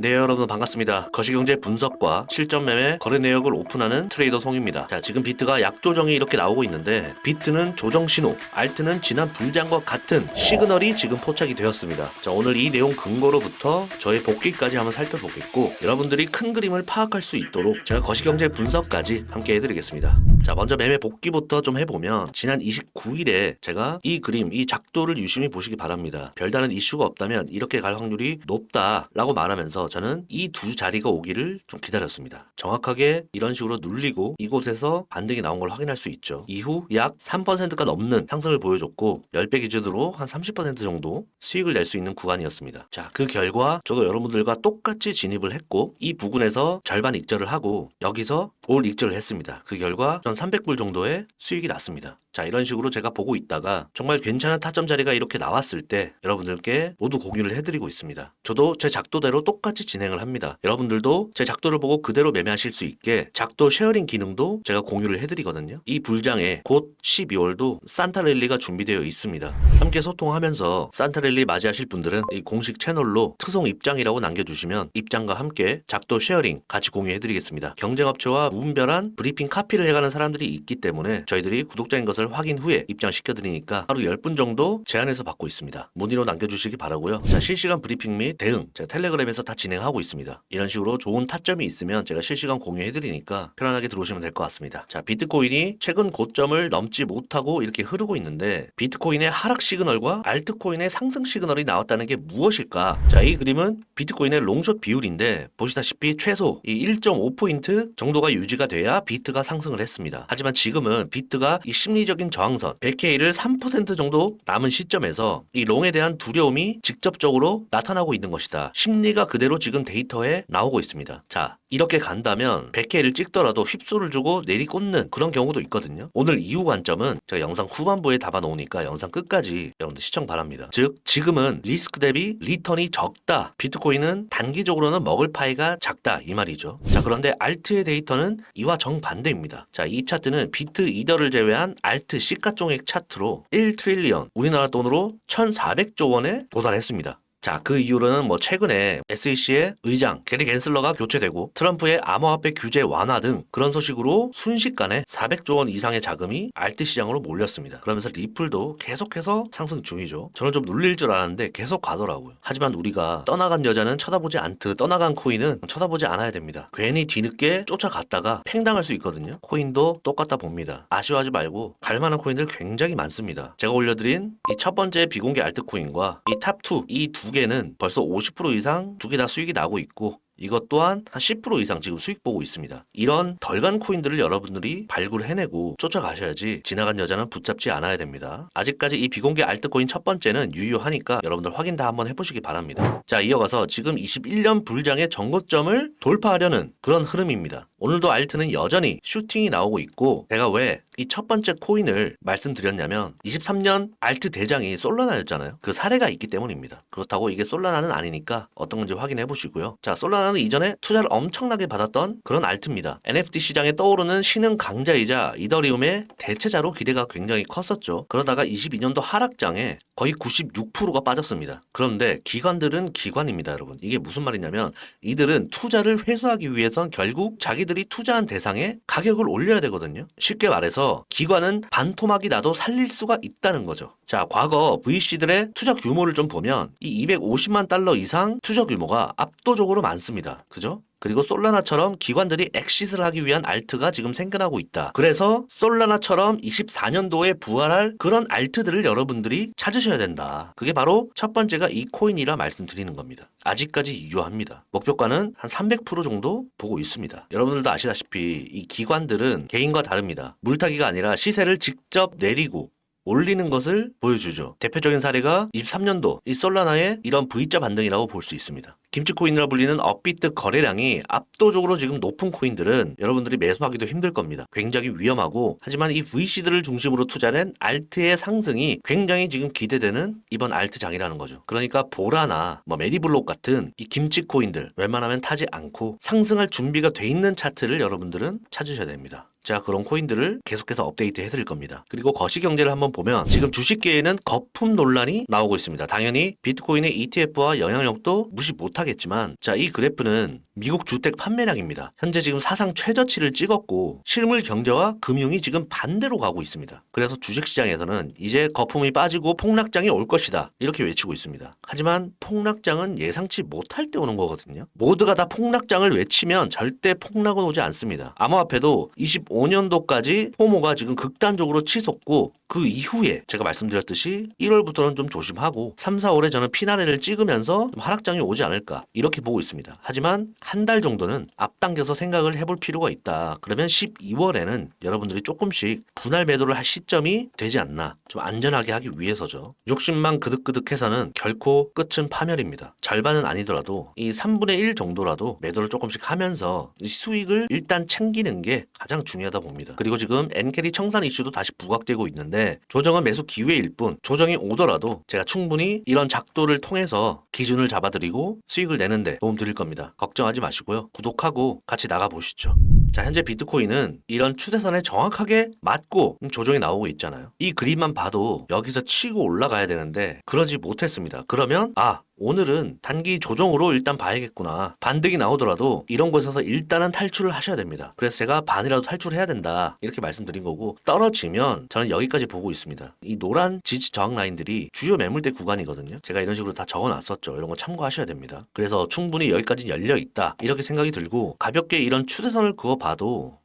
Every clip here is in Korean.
네, 여러분 반갑습니다. 거시경제 분석과 실전 매매 거래 내역을 오픈하는 트레이더 송입니다. 자, 지금 비트가 약조정이 이렇게 나오고 있는데 비트는 조정 신호, 알트는 지난 불장과 같은 시그널이 지금 포착이 되었습니다. 자, 오늘 이 내용 근거로부터 저의 복귀까지 한번 살펴보겠고 여러분들이 큰 그림을 파악할 수 있도록 제가 거시경제 분석까지 함께 해드리겠습니다. 자, 먼저 매매 복귀부터 좀 해보면 지난 29일에 제가 이 그림, 이 작도를 유심히 보시기 바랍니다. 별다른 이슈가 없다면 이렇게 갈 확률이 높다라고 말하면서 저는 이 두 자리가 오기를 좀 기다렸습니다. 정확하게 이런 식으로 눌리고 이곳에서 반등이 나온 걸 확인할 수 있죠. 이후 약 3%가 넘는 상승을 보여줬고 10배 기준으로 한 30% 정도 수익을 낼 수 있는 구간이었습니다. 자, 그 결과 저도 여러분들과 똑같이 진입을 했고 이 부근에서 절반 익절을 하고 여기서 올 익절을 했습니다. 그 결과 전 300불 정도의 수익이 났습니다. 자, 이런 식으로 제가 보고 있다가 정말 괜찮은 타점 자리가 이렇게 나왔을 때 여러분들께 모두 공유를 해드리고 있습니다. 저도 제 작도대로 똑같이 진행을 합니다. 여러분들도 제 작도를 보고 그대로 매매하실 수 있게 작도 쉐어링 기능도 제가 공유를 해드리거든요. 이 불장에 곧 12월도 산타랠리가 준비되어 있습니다. 함께 소통하면서 산타랠리 맞이하실 분들은 이 공식 채널로 트송 입장이라고 남겨주시면 입장과 함께 작도 쉐어링 같이 공유해드리겠습니다. 경쟁업체와 무분별한 브리핑 카피를 해가는 사람들이 있기 때문에 저희들이 구독자인 것을 확인 후에 입장시켜드리니까 하루 10분 정도 제한해서 받고 있습니다. 문의로 남겨주시기 바라고요. 자, 실시간 브리핑 및 대응 제가 텔레그램에서 다 진행하고 있습니다. 이런 식으로 좋은 타점이 있으면 제가 실시간 공유해드리니까 편안하게 들어오시면 될 것 같습니다. 자, 비트코인이 최근 고점을 넘지 못하고 이렇게 흐르고 있는데 비트코인의 하락 시그널과 알트코인의 상승 시그널이 나왔다는 게 무엇일까? 자, 이 그림은 비트코인의 롱숏 비율인데 보시다시피 최소 이 1.5포인트 정도가 유지가 돼야 비트가 상승을 했습니다. 하지만 지금은 비트가 이 심리적인 저항선 100K를 3% 정도 남은 시점에서 이 롱에 대한 두려움이 직접적으로 나타나고 있는 것이다. 심리가 그대로 지금 데이터에 나오고 있습니다. 자, 이렇게 간다면 100K를 찍더라도 휩소를 주고 내리꽂는 그런 경우도 있거든요. 오늘 이후 관점은 제가 영상 후반부에 담아 놓으니까 영상 끝까지 여러분들 시청 바랍니다. 즉 지금은 리스크 대비 리턴이 적다. 비트코인은 단기적으로는 먹을 파이가 작다 이 말이죠. 자, 그런데 알트의 데이터는 이와 정반대입니다. 자, 이 차트는 비트 이더를 제외한 알트 시가총액 차트로 1트릴리언 우리나라 돈으로 1,400조 원에 도달했습니다. 자, 그 이유로는 뭐 최근에 SEC의 의장 게리 갠슬러가 교체되고 트럼프의 암호화폐 규제 완화 등 그런 소식으로 순식간에 400조 원 이상의 자금이 알트 시장으로 몰렸습니다. 그러면서 리플도 계속해서 상승 중이죠. 저는 좀 눌릴 줄 알았는데 계속 가더라고요. 하지만 우리가 떠나간 여자는 쳐다보지 않듯 떠나간 코인은 쳐다보지 않아야 됩니다. 괜히 뒤늦게 쫓아갔다가 팽당할 수 있거든요. 코인도 똑같다 봅니다. 아쉬워하지 말고 갈만한 코인들 굉장히 많습니다. 제가 올려드린 이 첫 번째 비공개 알트코인과 이 탑2 이 두 개는 벌써 50% 이상 두 개 다 수익이 나고 있고 이것 또한 한 10% 이상 지금 수익 보고 있습니다. 이런 덜간 코인들을 여러분들이 발굴해내고 쫓아가셔야지 지나간 여자는 붙잡지 않아야 됩니다. 아직까지 이 비공개 알트코인 첫 번째는 유효하니까 여러분들 확인 다 한번 해보시기 바랍니다. 자, 이어가서 지금 21년 불장의 정고점을 돌파하려는 그런 흐름입니다. 오늘도 알트는 여전히 슈팅이 나오고 있고 제가 왜 이 첫 번째 코인을 말씀드렸냐면 23년 알트 대장이 솔라나였잖아요. 그 사례가 있기 때문입니다. 그렇다고 이게 솔라나는 아니니까 어떤 건지 확인해 보시고요. 자, 솔라나는 이전에 투자를 엄청나게 받았던 그런 알트입니다. NFT 시장에 떠오르는 신흥 강자이자 이더리움의 대체자로 기대가 굉장히 컸었죠. 그러다가 22년도 하락장에 거의 96%가 빠졌습니다. 그런데 기관들은 기관입니다, 여러분. 이게 무슨 말이냐면 이들은 투자를 회수하기 위해선 결국 자기들이 투자한 대상에 가격을 올려야 되거든요. 쉽게 말해서 기관은 반토막이 나도 살릴 수가 있다는 거죠. 자, 과거 VC들의 투자 규모를 좀 보면 이 250만 달러 이상 투자 규모가 압도적으로 많습니다. 그죠? 그리고 솔라나처럼 기관들이 엑시스를 하기 위한 알트가 지금 생겨나고 있다. 그래서 솔라나처럼 24년도에 부활할 그런 알트들을 여러분들이 찾으셔야 된다. 그게 바로 첫 번째가 이 코인이라 말씀드리는 겁니다. 아직까지 유효합니다. 목표가는 한 300% 정도 보고 있습니다. 여러분들도 아시다시피 이 기관들은 개인과 다릅니다. 물타기가 아니라 시세를 직접 내리고 올리는 것을 보여주죠. 대표적인 사례가 23년도 이 솔라나의 이런 V자 반등이라고 볼 수 있습니다. 김치코인이라 불리는 업비트 거래량이 압도적으로 지금 높은 코인들은 여러분들이 매수하기도 힘들 겁니다. 굉장히 위험하고 하지만 이 VC들을 중심으로 투자된 알트의 상승이 굉장히 지금 기대되는 이번 알트장이라는 거죠. 그러니까 보라나 뭐 메디블록 같은 이 김치코인들 웬만하면 타지 않고 상승할 준비가 돼 있는 차트를 여러분들은 찾으셔야 됩니다. 제가 그런 코인들을 계속해서 업데이트 해드릴 겁니다. 그리고 거시경제를 한번 보면 지금 주식계에는 거품 논란이 나오고 있습니다. 당연히 비트코인의 ETF와 영향력도 무시 못하겠지만 자, 이 그래프는 미국 주택 판매량입니다. 현재 지금 사상 최저치를 찍었고 실물 경제와 금융이 지금 반대로 가고 있습니다. 그래서 주식시장에서는 이제 거품이 빠지고 폭락장이 올 것이다 이렇게 외치고 있습니다. 하지만 폭락장은 예상치 못할 때 오는 거거든요. 모두가 다 폭락장을 외치면 절대 폭락은 오지 않습니다. 암호화폐도 25년도까지 포모가 지금 극단적으로 치솟고 그 이후에 제가 말씀드렸듯이 1월부터는 좀 조심하고 3, 4월에 저는 피나레를 찍으면서 좀 하락장이 오지 않을까 이렇게 보고 있습니다. 하지만 한 달 정도는 앞당겨서 생각을 해볼 필요가 있다. 그러면 12월에는 여러분들이 조금씩 분할 매도를 할 시점이 되지 않나. 좀 안전하게 하기 위해서죠. 욕심만 그득그득해서는 결코 끝은 파멸입니다. 절반은 아니더라도 이 3분의 1 정도라도 매도를 조금씩 하면서 수익을 일단 챙기는 게 가장 중요하다 봅니다. 그리고 지금 엔캐리 청산 이슈도 다시 부각되고 있는데 조정은 매수 기회일 뿐 조정이 오더라도 제가 충분히 이런 작도를 통해서 기준을 잡아드리고 수익을 내는데 도움 드릴 겁니다. 걱정하지 마시고요. 구독하고 같이 나가보시죠. 자, 현재 비트코인은 이런 추세선에 정확하게 맞고 조정이 나오고 있잖아요. 이 그림만 봐도 여기서 치고 올라가야 되는데 그러지 못했습니다. 그러면 오늘은 단기 조정으로 일단 봐야겠구나. 반등이 나오더라도 이런 곳에서 일단은 탈출을 하셔야 됩니다. 그래서 제가 반이라도 탈출해야 된다 이렇게 말씀드린 거고 떨어지면 저는 여기까지 보고 있습니다. 이 노란 지지 저항 라인들이 주요 매물대 구간이거든요. 제가 이런 식으로 다 적어놨었죠. 이런 거 참고하셔야 됩니다. 그래서 충분히 여기까지 열려 있다 이렇게 생각이 들고 가볍게 이런 추세선을 그어봐도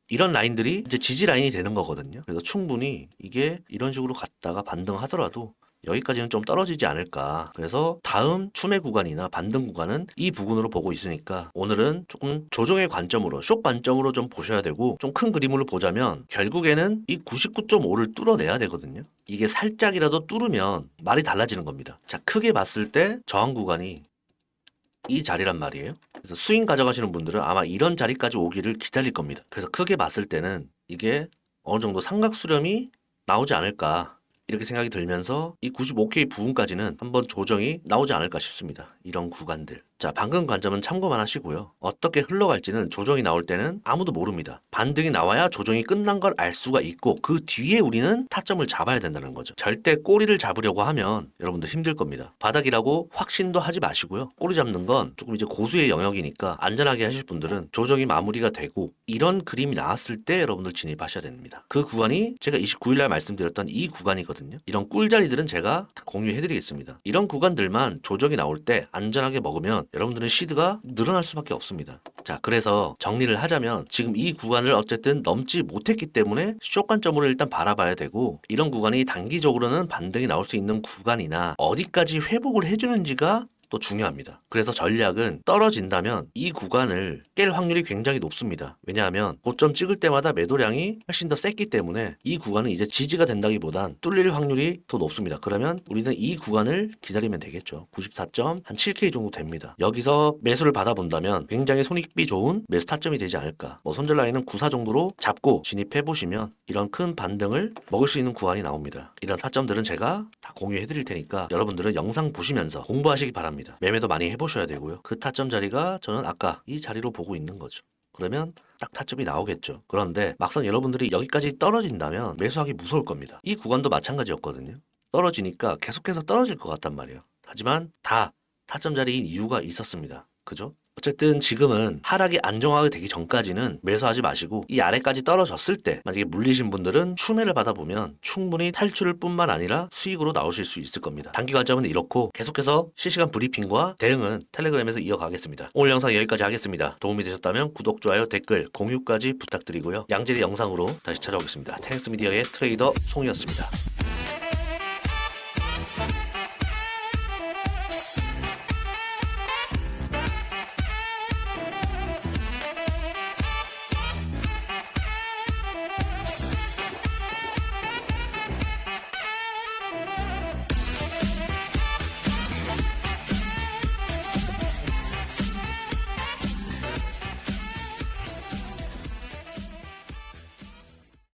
이런 라인들이 이제 지지 라인이 되는 거거든요. 그래서 충분히 이게 이런 식으로 갔다가 반등하더라도 여기까지는 좀 떨어지지 않을까. 그래서 다음 추매 구간이나 반등 구간은 이 부분으로 보고 있으니까 오늘은 조금 조정의 관점으로 숏 관점으로 좀 보셔야 되고 좀 큰 그림으로 보자면 결국에는 이 99.5를 뚫어내야 되거든요. 이게 살짝이라도 뚫으면 말이 달라지는 겁니다. 자, 크게 봤을 때 저항 구간이 이 자리란 말이에요. 그래서 스윙 가져가시는 분들은 아마 이런 자리까지 오기를 기다릴 겁니다. 그래서 크게 봤을 때는 이게 어느 정도 삼각 수렴이 나오지 않을까 이렇게 생각이 들면서 이 95K 부분까지는 한번 조정이 나오지 않을까 싶습니다. 이런 구간들. 자, 방금 관점은 참고만 하시고요. 어떻게 흘러갈지는 조정이 나올 때는 아무도 모릅니다. 반등이 나와야 조정이 끝난 걸 알 수가 있고 그 뒤에 우리는 타점을 잡아야 된다는 거죠. 절대 꼬리를 잡으려고 하면 여러분들 힘들 겁니다. 바닥이라고 확신도 하지 마시고요. 꼬리 잡는 건 조금 이제 고수의 영역이니까 안전하게 하실 분들은 조정이 마무리가 되고 이런 그림이 나왔을 때 여러분들 진입하셔야 됩니다. 그 구간이 제가 29일날 말씀드렸던 이 구간이거든요. 이런 꿀자리들은 제가 다 공유해드리겠습니다. 이런 구간들만 조정이 나올 때 안전하게 먹으면 여러분들은 시드가 늘어날 수밖에 없습니다. 자, 그래서 정리를 하자면 지금 이 구간을 어쨌든 넘지 못했기 때문에 숏 관점으로 일단 바라봐야 되고 이런 구간이 단기적으로는 반등이 나올 수 있는 구간이나 어디까지 회복을 해주는지가 또 중요합니다. 그래서 전략은 떨어진다면 이 구간을 깰 확률이 굉장히 높습니다. 왜냐하면 고점 찍을 때마다 매도량이 훨씬 더 셌기 때문에 이 구간은 이제 지지가 된다기보단 뚫릴 확률이 더 높습니다. 그러면 우리는 이 구간을 기다리면 되겠죠. 94.7K 정도 됩니다. 여기서 매수를 받아본다면 굉장히 손익비 좋은 매수 타점이 되지 않을까. 손절 라인은 94 정도로 잡고 진입해 보시면 이런 큰 반등을 먹을 수 있는 구간이 나옵니다. 이런 타점들은 제가 다 공유해 드릴 테니까 여러분들은 영상 보시면서 공부하시기 바랍니다. 매매도 많이 해보셔야 되고요. 그 타점 자리가 저는 아까 이 자리로 보고 있는 거죠. 그러면 딱 타점이 나오겠죠. 그런데 막상 여러분들이 여기까지 떨어진다면 매수하기 무서울 겁니다. 이 구간도 마찬가지였거든요. 떨어지니까 계속해서 떨어질 것 같단 말이에요. 하지만 다 타점 자리인 이유가 있었습니다. 그죠? 어쨌든 지금은 하락이 안정화가 되기 전까지는 매수하지 마시고 이 아래까지 떨어졌을 때 만약에 물리신 분들은 추매를 받아보면 충분히 탈출을 뿐만 아니라 수익으로 나오실 수 있을 겁니다. 단기 관점은 이렇고 계속해서 실시간 브리핑과 대응은 텔레그램에서 이어가겠습니다. 오늘 영상 여기까지 하겠습니다. 도움이 되셨다면 구독, 좋아요, 댓글, 공유까지 부탁드리고요. 양질의 영상으로 다시 찾아오겠습니다. 테넥스 미디어의 트레이더 송이었습니다.